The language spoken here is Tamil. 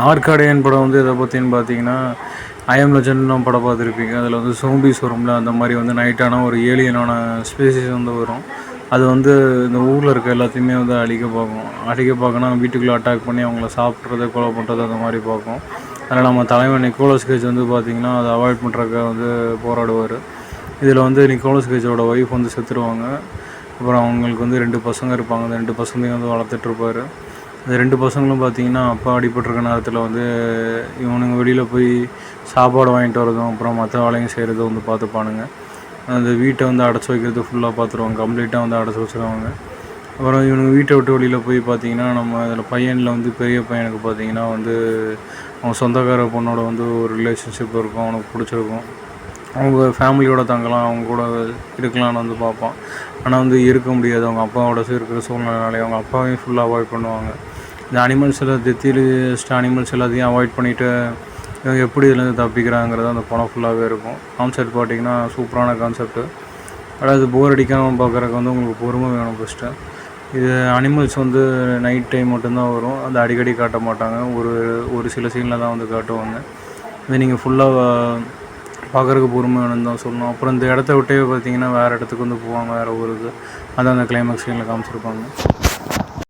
ஆர்காடியன் படம் வந்து எதை பற்றின்னு பார்த்தீங்கன்னா, ஐ ஆம் லெஜண்ட்னு படம் பார்த்துருப்பீங்க. அதில் வந்து சோம்பீஸ் வரும்ல, அந்த மாதிரி வந்து நைட்டான ஒரு ஏலியனான ஸ்பீசிஸ் வந்து வரும். அது வந்து இந்த ஊரில் இருக்க எல்லாத்தையுமே வந்து அழிக்க பார்க்கும். அழிக்க பார்க்கனா வீட்டுக்குள்ளே அட்டாக் பண்ணி அவங்கள சாப்பிட்றது, கொலை பண்ணுறது அந்த மாதிரி பார்க்கும். அதில் நம்ம தலைவன் நிக்கோலஸ் கேஜ் வந்து பார்த்திங்கன்னா அதை அவாய்ட் பண்ணுறதுக்காக வந்து போராடுவார். இதில் வந்து நிக்கோலஸ் கேஜோட ஒய்ஃப் வந்து செத்துருவாங்க. அப்புறம் அவங்களுக்கு வந்து 2 பசங்க இருப்பாங்க. அந்த 2 பசங்களையும் வந்து வளர்த்துட்ருப்பார். அந்த 2 பசங்களும் பார்த்திங்கன்னா அப்பா அடிபட்டிருக்க நேரத்தில் வந்து இவனுங்க வெளியில் போய் சாப்பாடு வாங்கிட்டு வரதும் அப்புறம் மற்ற வேலையும் செய்கிறதும் வந்து பார்த்துப்பானுங்க. அந்த வீட்டை வந்து அடைச்சி வைக்கிறது ஃபுல்லாக பார்த்துருவாங்க. கம்ப்ளீட்டாக வந்து அடைச்சி வச்சுருவாங்க. அப்புறம் இவனுங்க வீட்டை விட்டு வெளியில் போய் பார்த்திங்கன்னா நம்ம அதில் பையனில் வந்து பெரிய பையனுக்கு பார்த்திங்கன்னா வந்து அவன் சொந்தக்கார பொண்ணோட வந்து ஒரு ரிலேஷன்ஷிப் இருக்கும். அவனுக்கு பிடிச்சிருக்கும். அவங்க ஃபேமிலியோட தங்கலாம், அவங்க கூட இருக்கலான்னு வந்து பார்ப்பான். ஆனால் வந்து இருக்க முடியாது. அவங்க அப்பாவோட இருக்கிற சூழ்நிலைனாலே அவங்க அப்பாவையும் ஃபுல்லாக அவாய்ட் பண்ணுவாங்க. இந்த அனிமல்ஸ் எல்லாம் டெத்திலிஸ்ட் அனிமல்ஸ் எல்லாத்தையும் அவாய்ட் பண்ணிவிட்டு இவங்க எப்படி இதுலேருந்து தப்பிக்கிறாங்கிறது அந்த படம் ஃபுல்லாகவே இருக்கும். கான்செப்ட் பார்த்திங்கன்னா சூப்பரான கான்செப்ட்டு. அதாவது போர் அடிக்காமல் பார்க்குறதுக்கு வந்து உங்களுக்கு பொறுமை வேணும் ஃபஸ்ட்டு. இது அனிமல்ஸ் வந்து நைட் டைம் மட்டும்தான் வரும். அது அடிக்கடி காட்ட மாட்டாங்க. ஒரு சில சீனில் தான் வந்து காட்டுவாங்க. இது நீங்கள் ஃபுல்லாக பார்க்குறதுக்கு பொறுமை வேணும்னு தான் சொல்லணும். அப்புறம் இந்த இடத்த விட்டே பார்த்திங்கன்னா வேறு இடத்துக்கு வந்து போவாங்க, வேறு ஊருக்கு. அதான் அந்த கிளைமேக்ஸ் சீனில் காமிச்சிருப்பாங்க.